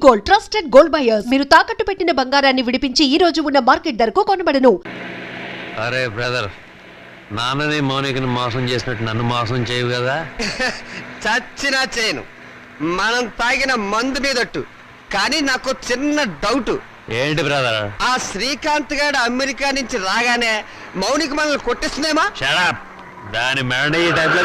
Gold, trusted gold buyers. మీరు తాకట్టు పెట్టిన బంగారాన్ని విడిపించి ఈ రోజు ఉన్న మార్కెట్ ధరకు కొనబడను. అరే బ్రదర్, నాన్నని మౌనికని మోసం చేసినట్టు నన్ను మోసం చేయవు కదా? చచ్చినా చేయను. మనం తాగిన మందు మీదట్టు. కానీ నాకు చిన్న డౌట్. ఏంటి బ్రదర్? ఆ శ్రీకాంత్ గారు అమెరికా నుంచి రాగానే మౌనిక మనల్ని కొట్టిస్తుందేమా? షడప్. దాని మెడ ఈ టైప్లో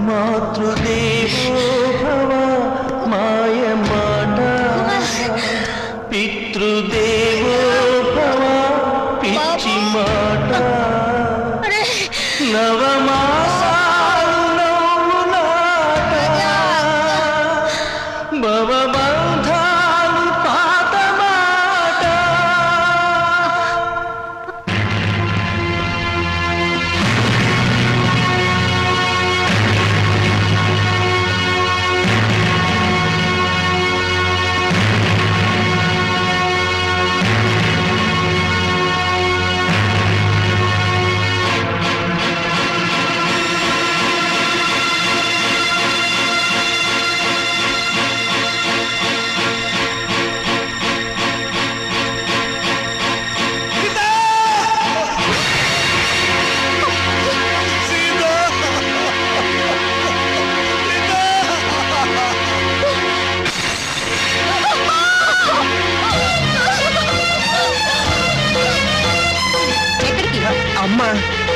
మాతృదేవో భవ మాయమాట, పితృదేవో భవ పిచ్చి మాట, నవమాసాలు నవ్వులాట, భవబంధాలు పాత మాట.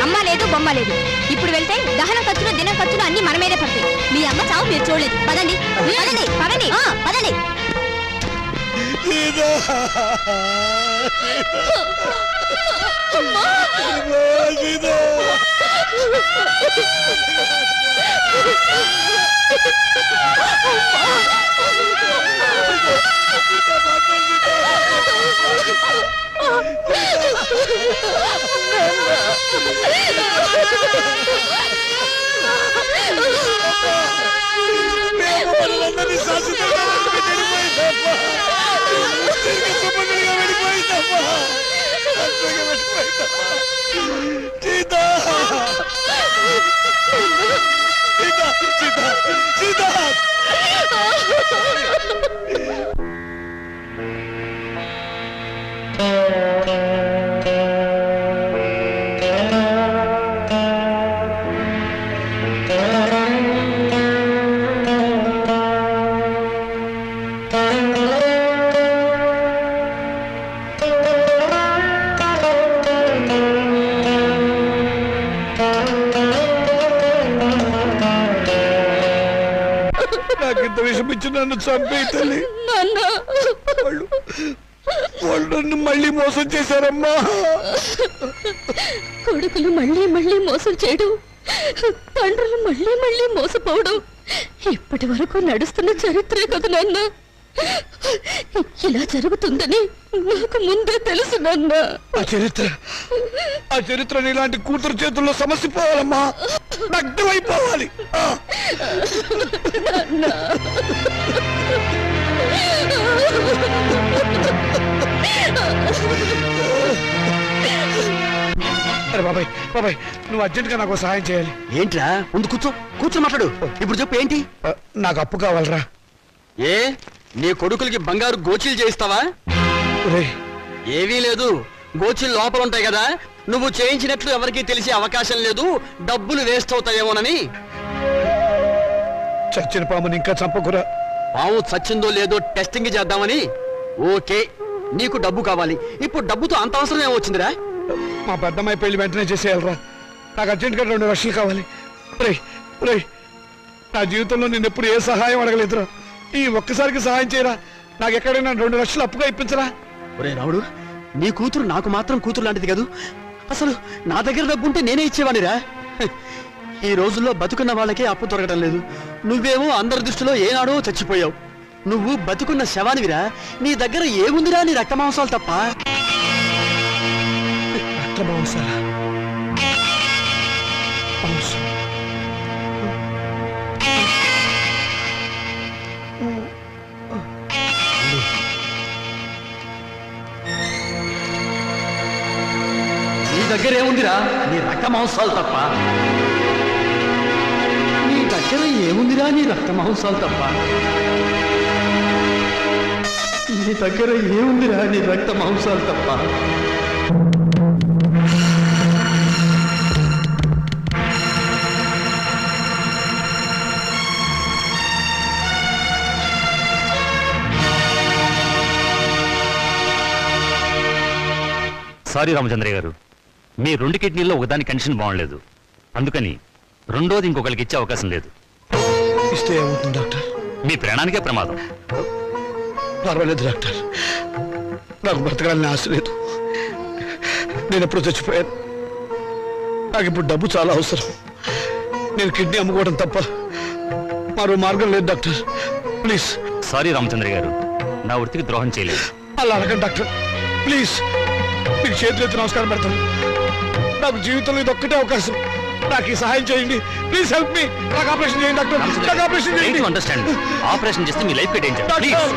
అమ్మ లేదు, బొమ్మ లేదు. ఇప్పుడు వెళ్తే దహన ఖర్చులు, దిన ఖర్చులు అన్ని మన మీదే పడతాయి. మీ అమ్మ చావు మీరు చూడలేదు. పదండి పదండి పదండి పదండి. నాకింత విషయం ఇచ్చి నన్ను చంపే తల్లి. వాళ్ళు నన్ను మళ్ళీ మోసం చేశారమ్మా. కొడుకులు మళ్ళీ మళ్ళీ మోసం చేయడం, తండ్రులు మళ్ళీ మళ్ళీ మోసపోవడం ఇప్పటి వరకు నడుస్తున్న చరిత్రే కదా నాన్న. ఇలా జరుగుతుందని నాకు ముందే తెలుసు నాన్న. ఆ చరిత్ర ఇలాంటి కూతురు చేతుల్లో సమస్యపోవాలమ్మా, నగ్నమైపోవాలి. అరే బాబాయ్, బాబాయ్ నువ్వు అర్జెంట్ గా నాకు సహాయం చేయాలి. ఏంట్రా? ముందు కూర్చో మాట్లాడు. ఇప్పుడు చెప్పు ఏంటి? నాకు అప్పు కావాలరా. ఏ నీ కొడుకులకి బంగారు గోచీలు చేయిస్తావా? ఏవీ లేదు, గోచీలు లోపల ఉంటాయి కదా. నువ్వు చేయించినట్లు ఎవరికీ తెలిసే అవకాశం లేదు. డబ్బులు వేస్ట్ అవుతాయేమోనని. చచ్చిన పాముని ఇంకా చంపకురా. పాము చచ్చిందో లేదో టెస్టింగ్ చేద్దామని. ఓకే, నీకు డబ్బు కావాలి. ఇప్పుడు డబ్బుతో అంత అవసరం ఏమొచ్చిందిరా? మా పెద్దమ్మాయి పెళ్లి వెంటనే చేసేయాలరా. నాకు అర్జెంట్గా 2 లక్షలు కావాలి. నా జీవితంలో నేను ఎప్పుడు ఏ సహాయం అడగలేదురా. ఈ ఒక్కసారికి సహాయం చేయరా. నాకు ఎక్కడైనా 2 లక్షలు అప్పుగా ఇప్పించరా. ఒరే రాముడు, నీ కూతురు నాకు మాత్రం కూతురు లాంటిది కాదు. అసలు నా దగ్గర డబ్బు ఉంటే నేనే ఇచ్చేవాడిరా. ఈ రోజుల్లో బతుకున్న వాళ్ళకే అప్పు దొరకడం లేదు. నువ్వేమో అందరి దృష్టిలో ఏనాడో చచ్చిపోయావు. నువ్వు బతుకున్న శవానివిరా. నీ దగ్గర ఏముందిరా నీ రక్త మాంసాలు తప్ప. రక్తమాంసాలా? మాంసం. నీ దగ్గర ఏముందిరా నీ రక్త మాంసాలు తప్ప. నీ దగ్గర ఏముందిరా నీ రక్త మాంసాలు తప్ప. నీ దగ్గర ఏముందిరా నీ రక్త మాంసాలు తప్ప. సారీ రామచంద్ర గారు, మీ 2 కిడ్నీల్లో ఒకదాని కండిషన్ బాగుండలేదు, అందుకని రెండోది ఇంకొకరికి ఇచ్చే అవకాశం లేదు. ఇస్తే ఏమవుతుంది డాక్టర్? మీ ప్రాణానికే ప్రమాదం. పర్వాలేదు డాక్టర్, నాకు బ్రతకాలని ఆశ లేదు. నేను ఎప్పుడు చచ్చిపోయాను. నాకు ఇప్పుడు డబ్బు చాలా అవసరం. నేను కిడ్నీ అమ్ముకోవడం తప్ప మరో మార్గం లేదు డాక్టర్. ప్లీజ్. సారీ రామచంద్ర గారు, నా వృత్తికి ద్రోహం చేయలేదు. అలా అడగండి డాక్టర్, ప్లీజ్. మీకు చేతులెత్తి నమస్కారం పెడతాను. నాకు జీవితంలో ఇది ఒక్కటే అవకాశం. నాకు ఈ సహాయం చేయండి. Please help me. నాకు ఆపరేషన్ చేయండి డాక్టర్. నాకు ఆపరేషన్ చేయండి. అండర్స్టాండ్, ఆపరేషన్ చేస్తే మీ లైఫ్ డేంజర్. ప్లీజ్. డాక్టర్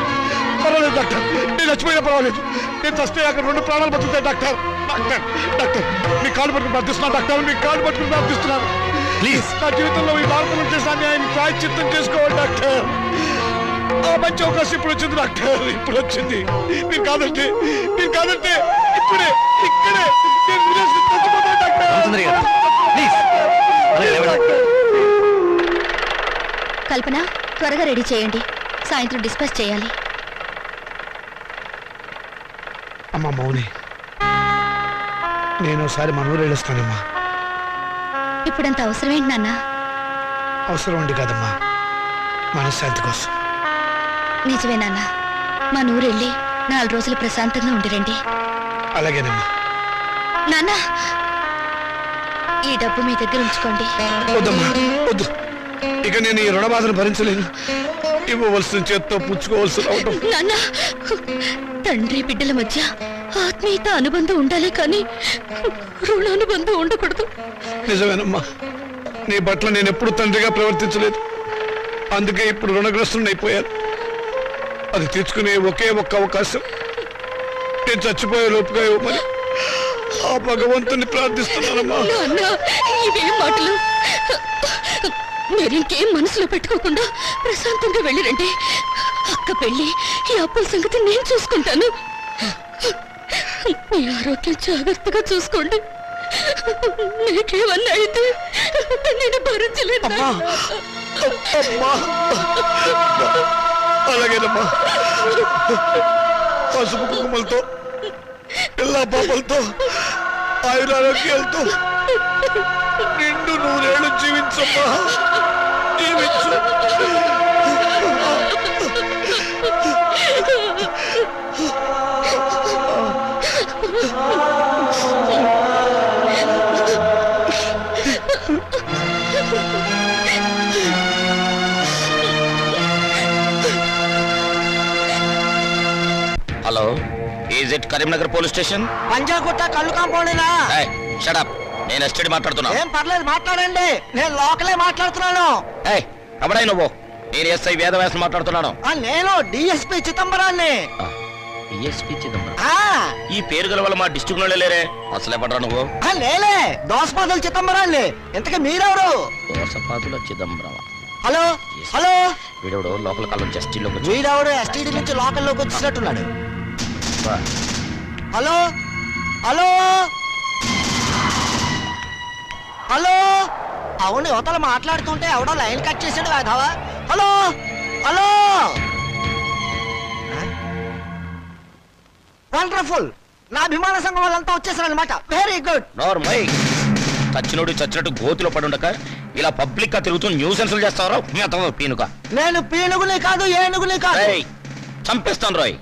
పర్వాలేదు డాక్టర్, నేను చచ్చిపోయినా పర్వాలేదు. నేను చస్తే అక్కడ 2 ప్రాణాలు బతుకుతాయి డాక్టర్. డాక్టర్ డాక్టర్ మీ కాళ్ళు పట్టుకుని ప్రార్థిస్తున్నాను డాక్టర్. మీ కాళ్ళు పట్టుకుని ప్రార్థిస్తున్నాను. ప్లీజ్. నా జీవితంలో ఈ మార్పులు చేసిన అన్యాయాన్ని ప్రాయశ్చిత్తం చేసుకోవాలి డాక్టర్. ఆ మంచి అవకాశం ఇప్పుడు వచ్చింది డాక్టర్, ఇప్పుడు వచ్చింది. మీరు కాదంటే ఇప్పుడే ఇక్కడే నేను వినేసి చచ్చిపోతాను డాక్టర్. రామచంద్ర గారు, ప్లీజ్. అలాగే లేవండి. కల్పన, త్వరగా రెడీ చేయండి, సాయంత్రం డిస్పాచ్ చేయాలి. అమ్మా మౌని, నేను ఒకసారి మన ఊరు వెళ్ళొస్తానమ్మా. ఇప్పుడంత అవసరమేంటి నాన్న? అవసరం ఉండి కాదమ్మా, మనశ్శాంతి కోసం. నిజమే నాన్న, మా నూరు వెళ్ళి 4 రోజులు ప్రశాంతంగా ఉండిరండి. అలాగేనమ్మా. నాన్న, ఈ డబ్బు మీ దగ్గర ఉంచుకోండి. వద్దమ్మా వద్దు, ఇక నేను ఈ రుణ బాధను భరించలేను. ఇవ్వవలసిన చేత్తో పుచ్చుకోవలసి రావటం. నాన్న, తండ్రి బిడ్డల మధ్య ఆత్మీయత అనుబంధం ఉండాలి కానీ రుణానుబంధం ఉండకూడదు. నిజమేనమ్మా, నీ పట్ల నేను ఎప్పుడు తండ్రిగా ప్రవర్తించలేదు. అందుకే ఇప్పుడు రుణగ్రస్తుని అయిపోయాను. అది తీర్చుకునే ఒకే ఒక్క అవకాశం నేను చచ్చిపోయే లోపుగా ఇవ్వమని ఆ భగవంతుని ప్రార్థిస్తున్నానమ్మా. నాన్న, ఇవేం మాటలు? మీరింకేం మనసులో పెట్టుకోకుండా ప్రశాంతంగా వెళ్ళిరండి. అక్క పెళ్ళి, ఈ అప్పుల సంగతి నేను చూసుకుంటాను. మీ ఆరోగ్యం జాగ్రత్తగా చూసుకోండి. నీకేమన్నా అయితే నేను భరించలేదు. అమ్మా అలాగేనమ్మా. పసుపు కుంకుమలతో, పిల్ల పాపలతో, ఆయురారోగ్యాలతో నిండు 100 ఏళ్ళు జీవించమ్మా, జీవించు. Hello, is it Karimnagar police station? Panjagutta కళ్ళు కాంపౌండేనా? షడప్, నేను ఎస్టడీ మాట్లాడుతున్నా. ఏం పర్లేదు, మాట్లాడండి. నేను లోకలే మాట్లాడుతున్నాను. ఎవడై నువ్వు? నేను ఎస్ఐ వేదవ్యాసం మాట్లాడుతున్నాను. నేను డిఎస్పీ చిదంబరాన్ని. డిఎస్పీ చిదంబరం? ఆ, ఈ పేరు గల వల్ల మా డిస్ట్రిక్ట్ లో లేరే. అసలు ఎవడరా నువ్వు? లేలే, దోసపాదుల చిదంబరాన్ని. ఇంతకీ మీరెవరు? దోసపాదుల చిదంబరం. హలో హలో, వీడెవడో లోపల కాలం జస్టిలోకి వచ్చి వీడెవడు ఎస్టీడీ నుంచి లోకల్లోకి వచ్చినట్టున్నాడు. హలో హలో హలో, అవును, యువతలు మాట్లాడుతుంటే ఎవడో లైన్ కట్ చేసాడు కాదావా. Hello hello, wonderful. నా అభిమాన సంఘం వాళ్ళంతా వచ్చేసారనమాట. Very good. నార్మై చచ్చినోడు చచ్చినట్టు గోతిలో పడి ఉండక ఇలా పబ్లిక్ గా తిరుగుతూ న్యూసెన్స్లు చేస్తావరా పీనుక? నేను పీనుగుని కాదు, ఏనుగుని కాదు. చంపేస్తాను రాయ్.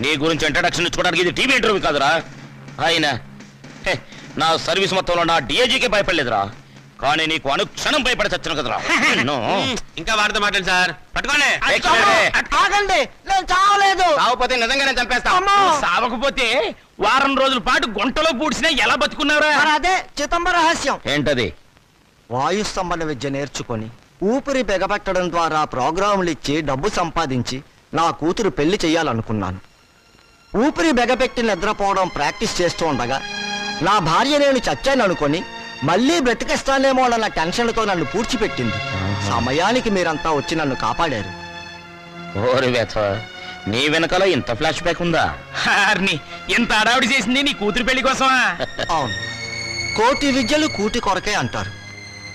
నీ గురించి ఇంట్రడక్షన్ ఇచ్చుకోవడానికి ఇది టీవీ ఇంటర్వ్యూ కాదురా. ఆయన నా సర్వీస్ మొత్తంలో నా డిఐజీకే భయపడలేదురా. కానీ నీకు అనుక్షణం భయపడి చచ్చిన కదరా నిన్ను. ఇంకా వాడితో మాట్లాడు సార్. పట్టుకోండి. ఆగండి, నేను చావలేదు. సావపోతే నిజంగానే చంపేస్తా. సావకపోతే వారం రోజుల పాటు గుంటలో పూడ్చినా ఎలా బతుకున్నావురా? అదే చిదంబ రహస్యం. ఏంటది? వాయుస్తంభన విద్య నేర్చుకొని ఊపిరి బిగపెట్టడం ద్వారా ప్రోగ్రాములు ఇచ్చి డబ్బు సంపాదించి నా కూతురు పెళ్లి చెయ్యాలనుకున్నాను. ఊపిరి బిగపెట్టి నిద్రపోవడం ప్రాక్టీస్ చేస్తూ ఉండగా నా భార్య నేను చచ్చాను అనుకొని మళ్ళీ బ్రతికిస్తానేమో అన్న టెన్షన్తో నన్ను పూడ్చిపెట్టింది. సమయానికి మీరంతా వచ్చి నన్ను కాపాడారు. ఓరి వ్యథ, నీ వెనకాల ఇంత ఫ్లాష్ బ్యాక్ ఉందా? హార్ని ఇంత అడావిడి చేసింది నీ కూతురు పెళ్లి కోసమా? అవును, కోటి విద్యలు కూటి కొరకే అంటారు,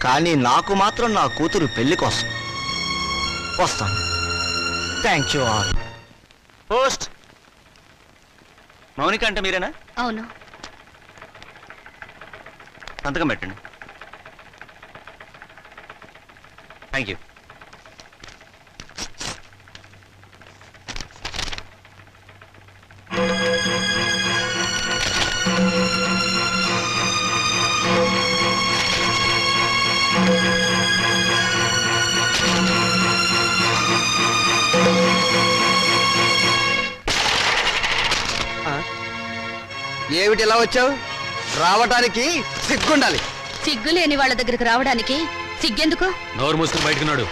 కానీ నాకు మాత్రం నా కూతురు పెళ్లి కోసం. వస్తాను. Thank you all. Post. Mounika అంటే మీరేనా? అవును. సంతకం పెట్టండి. Thank you. ఏమిటి ఇలా వచ్చావు? రావటానికి సిగ్గుండాలి. సిగ్గు లేని వాళ్ళ దగ్గరకు రావడానికి సిగ్గెందుకు? నోరు మూసుకుని బయటకున్నాడు.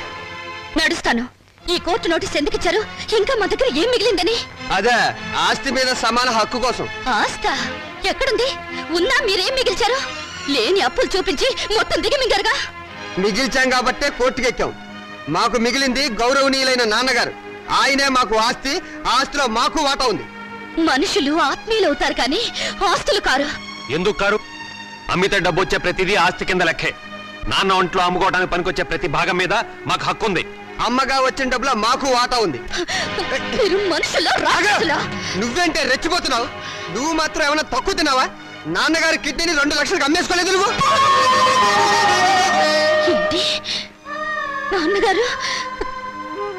నడుస్తాను. ఈ కోర్టు నోటీస్ ఎందుకు ఇచ్చారు? ఇంకా మా దగ్గర ఏం మిగిలిందని? అదే, ఆస్తి మీద సమాన హక్కు కోసం. ఆస్తా ఎక్కడుంది? ఉన్నా మీరేం మిగిల్చారు? లేని అప్పులు చూపించి మొత్తం దిగి మింగారుగా. మిగిల్చాం కాబట్టే కోర్టుకెక్కాం. మాకు మిగిలింది గౌరవనీయులైన నాన్నగారు. ఆయనే మాకు ఆస్తి, ఆస్తిలో మాకు వాటా ఉంది. మనుషులు ఆత్మీయులు అవుతారు కానీ ఆస్తులు కారు. ఎందుకు కారు? అమ్మితే డబ్బు వచ్చే ప్రతిదీ ఆస్తి కింద లెక్కే. నాన్న ఒంట్లో అమ్ముకోవడానికి పనికొచ్చే ప్రతి భాగం మీద మాకు హక్కు ఉంది. అమ్మగా వచ్చిన డబ్బులో మాకు వాటా ఉంది. మీరు మనుషులా రాక్షసులా? నువ్వేంటే రెచ్చిపోతున్నావు? నువ్వు మాత్రం ఏమైనా తక్కువ తిన్నావా? నాన్నగారి కిడ్నీని 2 లక్షలకు అమ్మేసుకోలేదు నువ్వు. ఏంటి? నాన్నగారు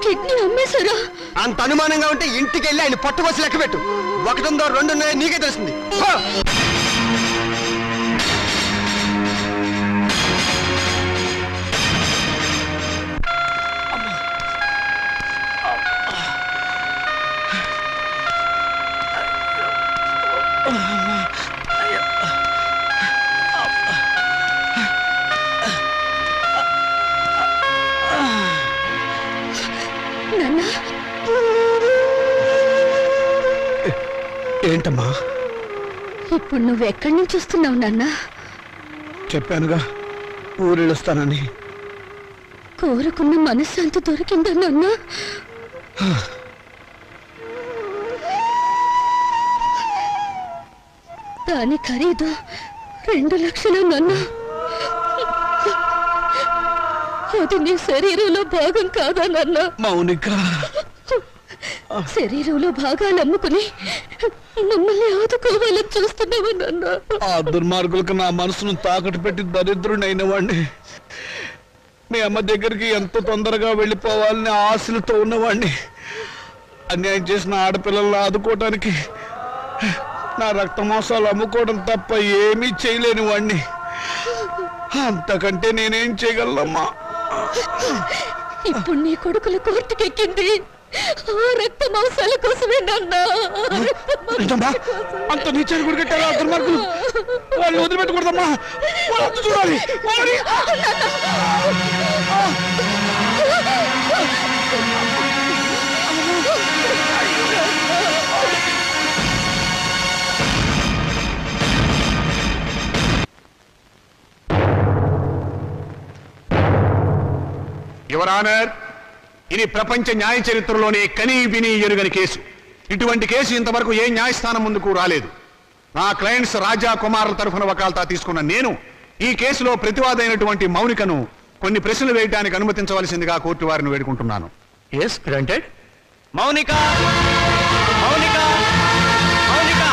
కిడ్నీ అమ్మేశారా? అంత అనుమానంగా ఉంటే ఇంటికి వెళ్ళి ఆయన పట్టుకోసి లెక్క పెట్టు. 1 ఉందో 2 ఉన్నాయో నీకే తెలుస్తుంది. పో. నాన్న, ఏంటమ్మా? ఇప్పుడు నువ్వు ఎక్కడి నుంచి వస్తున్నావు నాన్న? చెప్పానుగా, ఊరెళ్ళొస్తానని. కోరుకున్న మనశ్శాంతి దొరికిందా నాన్న? దాని ఖరీదు 2 లక్షలు నాన్న. అది నీ శరీరంలో భాగం కాదా నాన్న? మౌనిక, శరీరంలో భాగాలు అమ్ముకుని మమ్మల్ని ఆదుకోవాలని చూస్తున్నావా నాన్న? ఆ దుర్మార్గులకు నా మనసును తాకట్టు పెట్టి దరిద్రుడైన వాడిని. మీ అమ్మ దగ్గరికి ఎంత తొందరగా వెళ్ళిపోవాలని ఆశలతో ఉన్నవాడిని. అన్యాయం చేసిన ఆడపిల్లలను ఆదుకోవటానికి నా రక్త మాంసాలు అమ్ముకోవడం తప్ప ఏమీ చేయలేని వాడిని. అంతకంటే నేనేం చేయగలనమ్మా? ఇప్పుడు నీ కొడుకులు కోర్టుకెక్కింది ఆ రక్త మాంసాల కోసమే నాన్న. నిజమా? అంత నీచాన్ని కూడా కట్టారా దుర్మార్గులు? వాళ్ళు వదిలిపెట్టకూడదమ్మా. వాళ్ళంతా చూడాలి. యువర్ ఆనర్, ఇది ప్రపంచ న్యాయ చరిత్రలోనే కనీ విని ఎరుగని కేసు. ఇటువంటి కేసు ఇంతవరకు ఏ న్యాయస్థానం ముందుకు రాలేదు. నా క్లయింట్స్ రాజా కుమారుల తరఫున వకాల్తా తీసుకున్న నేను ఈ కేసులో ప్రతివాదైనటువంటి మౌనికను కొన్ని ప్రశ్నలు వేయడానికి అనుమతించవలసిందిగా కోర్టు వారిని వేడుకుంటున్నాను. Yes granted. మౌనిక, మౌనిక, మౌనిక.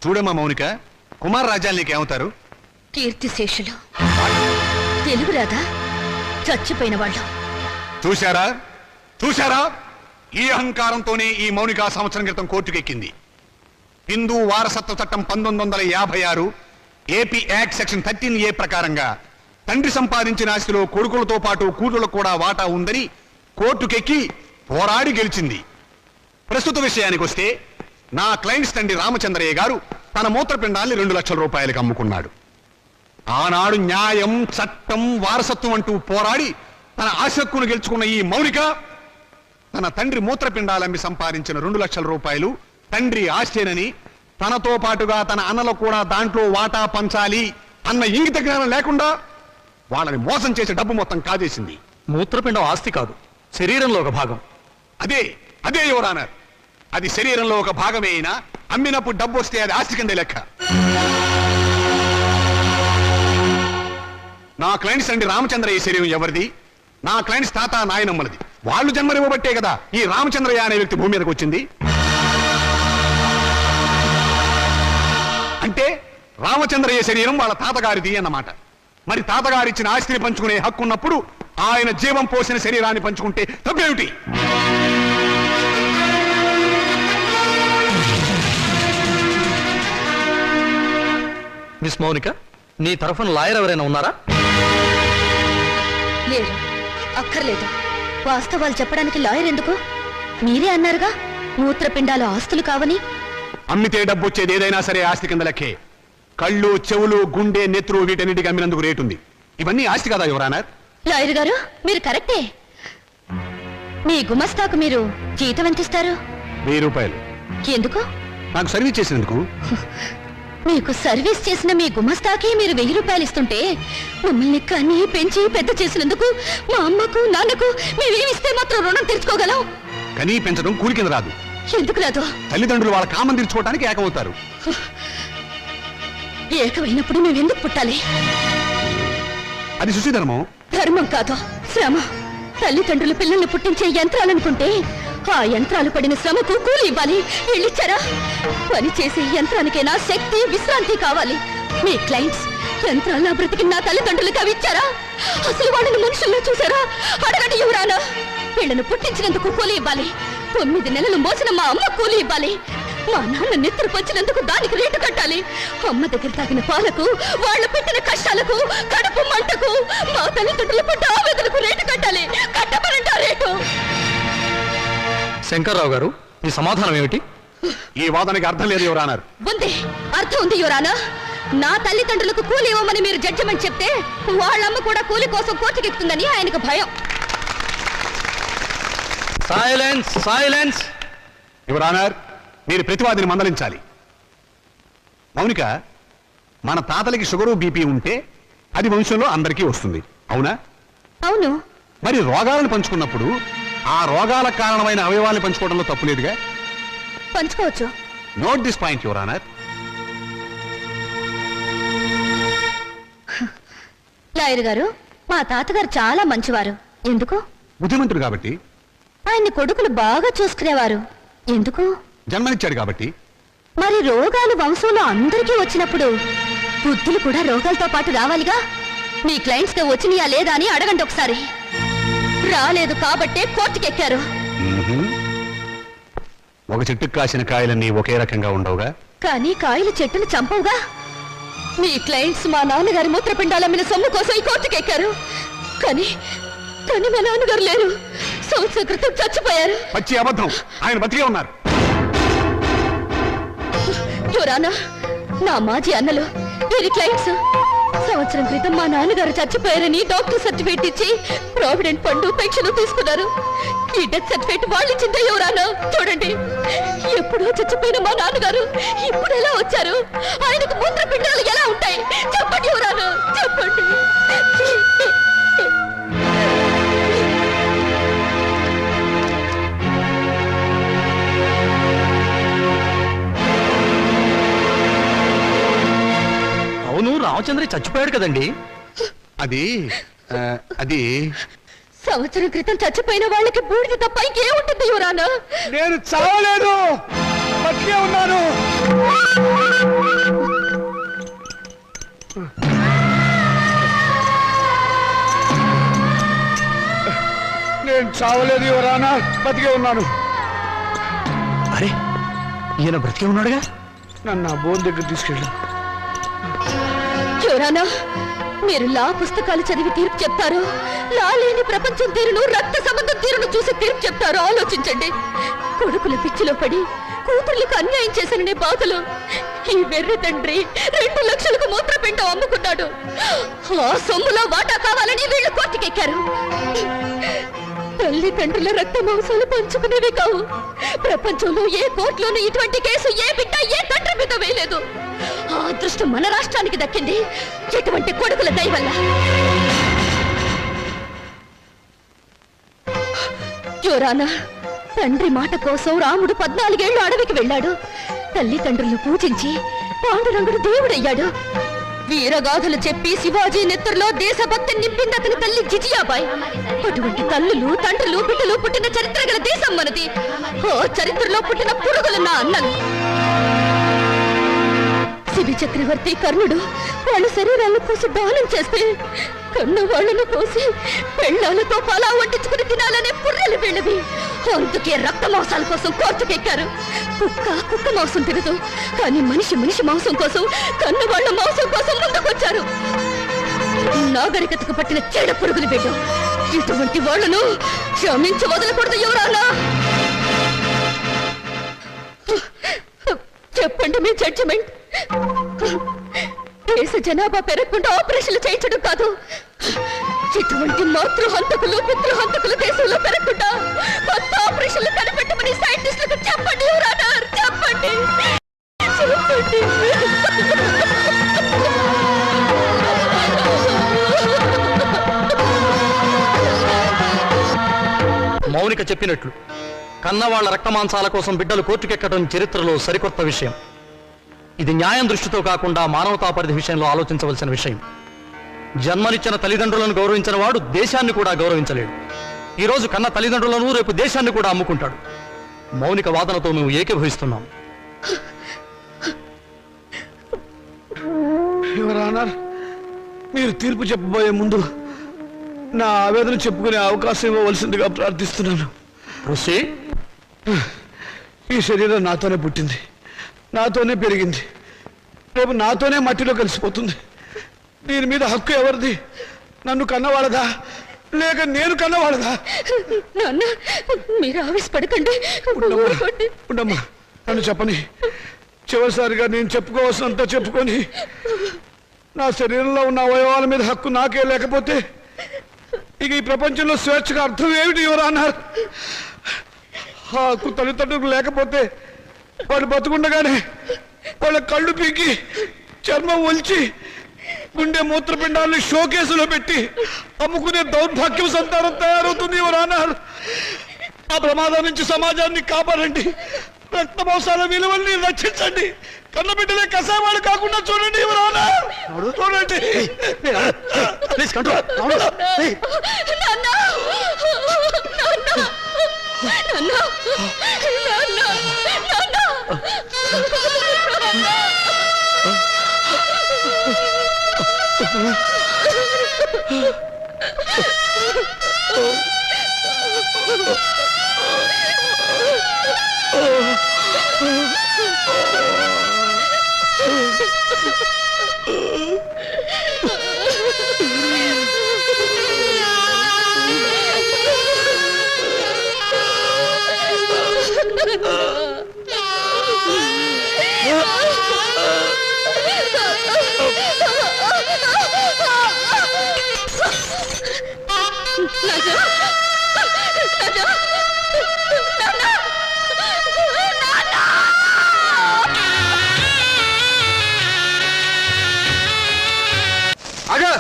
చూడమ్మా మౌనిక, కుమార్ రాజాలు నీకేమవుతారు? కీర్తిశేషులు. తెలుగు రాదా? చచ్చిపోయిన వాళ్ళు. చూశారా చూశారా, ఈ అహంకారంతోనే ఈ మౌనిక సంవత్సరం క్రితం కోర్టుకెక్కింది. హిందూ వారసత్వ చట్టం 1956 ఏపీ యాక్ట్ సెక్షన్ 13A ప్రకారంగా తండ్రి సంపాదించిన ఆస్తిలో కొడుకులతో పాటు కూతుళ్లకు కూడా వాటా ఉందని కోర్టుకెక్కి పోరాడి గెలిచింది. ప్రస్తుత విషయానికి వస్తే నా క్లయింట్స్ తండ్రి రామచంద్రయ్య గారు తన మూత్రపిండాన్ని 2 లక్షల రూపాయలకు అమ్ముకున్నాడు. ఆనాడు న్యాయం, చట్టం, వారసత్వం అంటూ పోరాడి తన ఆశక్కును గెలుచుకున్న ఈ మౌనిక తన తండ్రి మూత్రపిండాలమ్మి సంపాదించిన 2 లక్షల రూపాయలు తండ్రి ఆస్తేనని, తనతో పాటుగా తన అన్నలకు కూడా దాంట్లో వాటా పంచాలి అన్న ఇంగిత జ్ఞానం లేకుండా వాళ్ళని మోసం చేసే డబ్బు మొత్తం కాజేసింది. మూత్రపిండం ఆస్తి కాదు, శరీరంలో ఒక భాగం. అదే అదే యువర్ ఆనర్, అది శరీరంలో ఒక భాగమే అయినా అమ్మినప్పుడు డబ్బు వస్తే అది ఆస్తి కిందే లెక్క. నా క్లయింట్స్ అండి రామచంద్రయ్య శరీరం ఎవరిది? నా క్లయింట్స్ తాత నాయనమ్మలది. వాళ్ళు జన్మనివ్వబట్టే కదా ఈ రామచంద్రయ్య అనే వ్యక్తి భూమి మీదకి వచ్చింది. అంటే రామచంద్రయ్య శరీరం వాళ్ళ తాతగారిది అన్నమాట. మరి తాతగారిచ్చిన ఆస్తిని పంచుకునే హక్కు ఉన్నప్పుడు ఆయన జీవం పోసిన శరీరాన్ని పంచుకుంటే తప్పేమిటి? మిస్ మౌనిక, నీ తరఫున లాయర్ ఎవరైనా ఉన్నారా? లేరు, అక్కర్లేదు. వాస్తవాలు చెప్పడానికి లాయర్ ఎందుకు? మీరే అన్నారుగా మూత్రపిండాలు ఆస్తులు కావని. అమ్మితే డబ్బు వచ్చేది ఏదైనా సరే ఆస్తి కింద లెక్కే. కళ్ళు, చెవులు, గుండె, నెత్తురు వీటన్నిటికి అమ్మినందుకు రేటు ఉంది. ఇవన్నీ ఆస్తి కదా యువర్ ఆనర్. లాయర్ గారు, మీరు కరెక్టే. మీ గుమస్తాకు మీరు జీతం ఎంత ఇస్తారు? 1000 రూపాయలు. ఎందుకు? నాకు సర్వీస్ చేసినందుకు. మీకు సర్వీస్ చేసిన మీ గుమస్తాకి మీరు 1000 రూపాయలు ఇస్తుంటే మమ్మల్ని కన్ని పెంచి పెద్ద చేసినందుకు మా అమ్మకు నాన్నకు మేమేమిస్తే మాత్రం రుణం తీర్చుకోగలం? కనీ పెంచడం కూలి కింద రాదు. ఎందుకు రాదు? తల్లిదండ్రులు వాళ్ళ కామం తీర్చుకోవడానికి ఏకమవుతారు. ఏకమైనప్పుడు మేమెందుకు పుట్టాలి? అది సుశీధర్మం. ధర్మం కాదు, శ్రమ. తల్లిదండ్రులు పిల్లల్ని పుట్టించే యంత్రాలనుకుంటే ఆ యంత్రాలు పడిన శ్రమకు కూలి ఇవ్వాలి. వీళ్ళిచ్చారా? పని చేసే యంత్రానికైనా శక్తి, విశ్రాంతి కావాలి. మీ క్లయింట్స్ యంత్రాలు నా బ్రతికి నా తల్లిదండ్రులకు అవి ఇచ్చారా? అసలు వాళ్ళని మనుషుల్లో చూసారా? అడగండి యువరానా. వీళ్ళను పుట్టించినందుకు కూలి ఇవ్వాలి. 9 నెలలు మోసిన మా అమ్మ కూలి ఇవ్వాలి. మా నాన్న నెత్తురు పంచినందుకు దానికి రేటు కట్టాలి. అమ్మ దగ్గర తాగిన పాలకు, వాళ్ళు పెట్టిన కష్టాలకు, కడుపు మంటకు, మా తల్లిదండ్రులు పడ్డ ఆవేదనకు రేటు కట్టాలి. కట్టమనండి ఆ రేటు. శంకర్రావు గారు, మీ సమాధానం ఏమిటి? ఈ వాదనకి అర్థం లేదు యువర్ ఆనర్. ఉంది, అర్థం ఉంది యువరానా. నా తల్లిదండ్రులకు కూలి ఇవ్వమని మీరు జడ్జిమెంట్ చెప్తే వాళ్ళమ్మ కూడా కూలి కోసం కోర్టుకెక్కుతుందని ఆయనకు భయం. Silence, silence. యువర్ ఆనర్, మీరు ప్రతివాదిని మందలించాలి. మౌనిక, మన తాతలకి షుగరు, బీపీ ఉంటే అది వంశంలో అందరికీ వస్తుంది, అవునా? అవును. మరి రోగాలను పంచుకున్నప్పుడు ఆ రోగాలకు కారణమైన అవయవాలను పంచుకోవడంలో తప్పు లేదుగా? పంచుకోవచ్చు. Note this point your honour. Lawyer గారు, మా తాతగారు చాలా మంచివారు. ఎందుకు? బుద్ధిమంతుడు కాబట్టి. ఆయన్ని కొడుకులు బాగా చూసుకునేవారు. ఎందుకు? జన్మనిచ్చాడు కాబట్టి. మరి రోగాలు వంశంలో అందరికీ వచ్చినప్పుడు బుద్ధులు కూడా రోగాలతో పాటు రావాలిగా. మీ క్లయింట్స్ కి వచ్చినాయా లేదా అని అడగండి ఒకసారి. రాలేదు కాబట్టే కోర్టుకెక్కారు. ఒక చెట్టుకు కాసిన కాయలన్నీ ఒకే రకంగా ఉండవుగా. కానీ కాయలు చెట్టును చంపవుగా. మీ క్లయింట్స్ మా నాన్నగారి మూత్రపిండాలమ్మిన సొమ్ము కోసం ఈ కోర్టుకెక్కారు. కానీ కానీ మా నాన్నగారు లేరు. సంవత్సరం క్రితం చచ్చిపోయారు. పచ్చి అబద్ధం. ఆయన బతికే ఉన్నారు. యువరానా, నా మాజీ అన్నలు వీరి క్లయింట్స్ సంవత్సరం క్రితం మా నాన్నగారు చచ్చిపోయారని డాక్టర్ సర్టిఫికేట్ ఇచ్చి ప్రావిడెంట్ ఫండ్, పెన్షన్ తీసుకున్నారు. ఈ డెత్ సర్టిఫికేట్ వాళ్ళు ఇచ్చిందే యువరానా. చూడండి, ఎప్పుడో చచ్చిపోయిన మా నాన్నగారు ఇప్పుడు ఎలా వచ్చారు? ఆయనకు మూత్రపిండాలు ఎలా ఉంటాయి? చెప్పండి యువరానా, చెప్పండి. అవును, రామచంద్ర చచ్చిపోయాడు కదండి. అది సంవత్సరం క్రితం చచ్చిపోయిన వాళ్ళకి బూడిద తప్ప ఇంకేముంటుంది యువరానా? నేను చావలేదు, బతికే ఉన్నాను. నేను చావలేదు ఎవరానా, బతికే ఉన్నాను. అరే ఈయన బ్రతికే ఉన్నాడుగా. నన్ను ఆ బోన్ దగ్గర తీసుకెళ్ళు. యువరానా, మీరు లా పుస్తకాలు చదివి తీర్పు చెప్తారు, లా లేని ప్రపంచం తీరును, రక్త సంబంధం తీరును చూసి తీర్పు చెప్తారు. ఆలోచించండి. కొడుకుల పిచ్చిలో పడి కూతుర్లకు అన్యాయం చేశాననే బాధలు ఈ వెర్రి తండ్రి 2 లక్షలకు మూత్రపిండం అమ్ముకున్నాడు. ఆ సొమ్ములో వాటా కావాలని వీళ్ళు కోర్టుకెక్కారు. తల్లిదండ్రుల రక్త మాంసాలు పంచుకునేవి కావు. ప్రపంచంలో ఏ కోర్టులోనూ ఇటువంటి కేసు ఏ బిడ్డ ఏ తండ్రి మీద వేయలేదు. ఆ అదృష్టం మన రాష్ట్రానికి దక్కింది ఇటువంటి కొడుకుల దయ వల్ల. యువరానా, తండ్రి మాట కోసం రాముడు 14 ఏళ్లు అడవికి వెళ్ళాడు. తల్లిదండ్రులను పూజించి పాండురంగుడు దేవుడయ్యాడు. వీరగాథలు చెప్పి శివాజీ నెత్తురులో దేశభక్తి నింపింది అతని తల్లి జిజియాబాయ్. అటువంటి తల్లులు, తండ్రులు, బిడ్డలు పుట్టిన చరిత్ర గల దేశం మనది. ఓ చరిత్రలో పుట్టిన పురుగులు నా అన్నలు. శిబి చక్రవర్తి, కర్ణుడు వాళ్ళ శరీరాలను కోసి దానం చేస్తే కన్న వాళ్ళను కోసి పెళ్ళాలతో పలా వడ్డించుకుని తినాలనే పుర్రెలు వీళ్ళవి. అందుకే రక్త మాంసాల కోసం కోర్టుకెక్కారు. కుక్క మాంసం తినదు, కానీ మనిషి మాంసం కోసం, కన్న వాళ్ళ మాంసం కోసం ముందుకొచ్చారు. నాగరికతకు పట్టిన చెడ పురుగులు బిడ్డ. ఇటువంటి వాళ్ళను క్షమించి వదలకూడదు యువరానా. చెప్పండి మీ జడ్జిమెంట్. దేశ జనాభా పెరగకుండా ఆపరేషన్లు చేయించడం కాదు, ఇటువంటి మాతృహంతకులు, పితృహంతకులు దేశంలో పెరగకుండా కొత్త ఆపరేషన్లు కనిపెట్టమని సైంటిస్టులకు చెప్పండి యువరానా, చెప్పండి. మౌనిక చెప్పినట్లు కన్నవాళ్ల రక్తమాంసాల కోసం బిడ్డలు కోర్టుకెక్కడం చరిత్రలో సరికొత్త విషయం. ఇది న్యాయం దృష్టితో కాకుండా మానవతా పరిధి విషయంలో ఆలోచించవలసిన విషయం. జన్మనిచ్చిన తల్లిదండ్రులను గౌరవించిన వాడు దేశాన్ని కూడా గౌరవించలేడు. ఈరోజు కన్న తల్లిదండ్రులను రేపు దేశాన్ని కూడా అమ్ముకుంటాడు. మౌనిక వాదనతో మేము ఏకీభవిస్తున్నాం. ఎవరానా, మీరు తీర్పు చెప్పబోయే ముందు నా ఆవేదన చెప్పుకునే అవకాశం ఇవ్వవలసిందిగా ప్రార్థిస్తున్నాను. ఋషి, ఈ శరీరం నాతోనే పుట్టింది, నాతోనే పెరిగింది, రేపు నాతోనే మట్టిలో కలిసిపోతుంది. దీని మీద హక్కు ఎవరిది? నన్ను కన్నవాళ్ళదా లేక నేను కన్నవాళ్ళదా? నాన్న, మీరు ఆవేశపడకండి. ఉండమ్మా, నన్ను చెప్పని. చివరిసారిగా నేను చెప్పుకోవాల్సినంత చెప్పుకొని నా శరీరంలో ఉన్న అవయవాల మీద హక్కు నాకే లేకపోతే ఇక ఈ ప్రపంచంలో స్వేచ్ఛగా అర్థం ఏమిటి ఎవరు అన్నారు? ఆ హక్కు తల్లిదండ్రులకు లేకపోతే వాళ్ళు బతుకుండగానే వాళ్ళ కళ్ళు పీకి చర్మం ఒలిచి గుండె మూత్రపిండాలను షోకేసులో పెట్టి అమ్ముకునే దౌర్భాగ్యం సంతానం తయారవుతుంది ఎవరు అన్నారు? ఆ ప్రమాదం నుంచి సమాజాన్ని కాపాడండి, రక్త మాంసాల విలువల్ని రక్షించండి, కన్నబిడ్డలే కసాయవాళ్ళు కాకుండా చూడండి ఎవరు అన్నారు? చూడండి.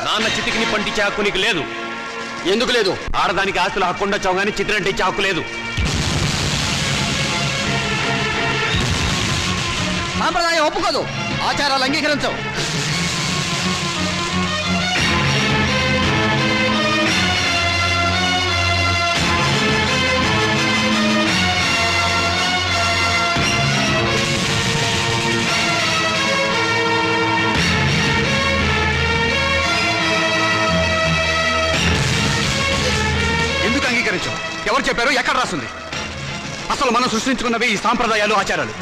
నాన్న చితికిని పండించే హక్కు నీకు లేదు. ఎందుకు లేదు? ఆడదానికి ఆస్తుల హక్కు ఉండొచ్చావు కానీ చిత్రంటే ఇచ్చే హక్కు లేదు. సాంప్రదాయం ఒప్పుకోదు, ఆచారాలు అంగీకరించవు. ఎందుకు అంగీకరించావు? ఎవరు చెప్పారు? ఎక్కడ రాస్తుంది? అసలు మనం సృష్టించుకున్నవే ఈ సాంప్రదాయాలు, ఆచారాలు.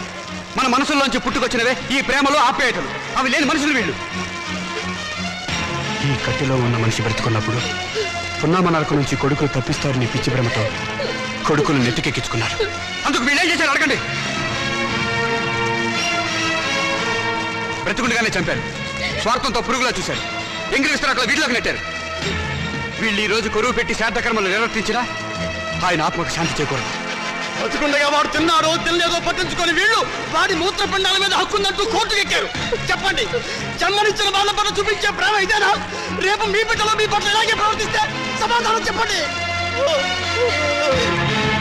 మన మనసుల్లోంచి పుట్టుకొచ్చినవే ఈ ప్రేమలు, ఆప్యాయతలు. అవి లేని మనుషులు వీళ్ళు. ఈ కట్టెలో ఉన్న మనిషి బ్రతుకున్నప్పుడు పున్నామనరకు నుంచి కొడుకులు తప్పిస్తారని పిచ్చి భ్రమతో కొడుకులు నెత్తికెక్కించుకున్నారు. అందుకు వీళ్ళేం చేశారు అడగండి. బ్రతుకుండగానే చంపారు. స్వార్థంతో పురుగులా చూశారు. ఎంగిలి విస్తరాకుల వీటిలోకి నెట్టారు. వీళ్ళు ఈ రోజు కొరువు పెట్టి శ్రాద్ధకర్మలు నిర్వర్తించినా ఆయన ఆత్మకు శాంతి చేకూరదు. బ్రతుకుండగా వాడు తిన్నాడో తినలేదో పట్టించుకొని వీళ్ళు వాడి మూత్రపిండాల మీద హక్కుందంటూ కోర్టుకు ఎక్కారు. చెప్పండి, జన్మనిచ్చిన వాళ్ళ పట్ల చూపించే ప్రేమ ఇదేనా? రేపు మీ బిడ్డలో మీ పట్ల ఇలాగే ప్రవర్తిస్తే సమాధానం చెప్పండి.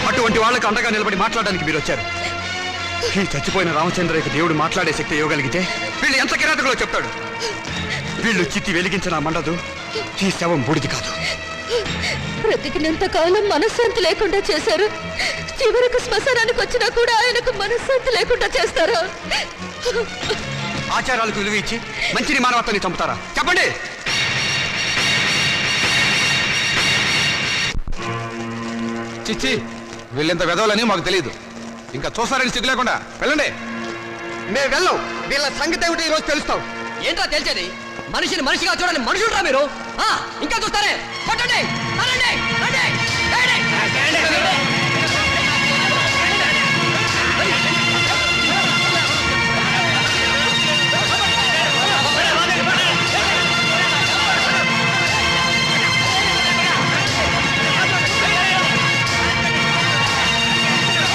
అటువంటి వాళ్ళకి అండగా నిలబడి మాట్లాడడానికి మీరు వచ్చారు. ఈ చచ్చిపోయిన రామచంద్రయ్యకు దేవుడు మాట్లాడే శక్తి ఇవ్వగలిగితే వీళ్ళు ఎంత కిరాతకులో చెప్తాడు. వీళ్ళు చిత్తి వెలిగించిన మండదు, ఈ శవం బూడిది కాదు. బ్రతికినంత కాలం మనశ్శాంతి లేకుండా చేశారు. చివరకు శ్మశానానికి వచ్చినా కూడా ఆయనకు మనశ్శాంతి లేకుండా చేస్తారా? ఆచారాలకు విలువ ఇచ్చి మంచిని మానవత్వాన్ని చంపుతారా? చెప్పండి. చిచ్చి, వీళ్ళెంత వెదవాలని మాకు తెలియదు. ఇంకా చూస్తారని సిగ్గు లేకుండా వెళ్ళండి. మేము వెళ్ళం. వీళ్ళ సంగతి ఏమిటో ఈరోజు తెలుస్తాం. ఏంటో తెలిసేది? మనిషిని మనిషిగా చూడని మనుషులురా మీరు. ఇంకా చూస్తారే? పట్టండి, రండి, రండి, రండి.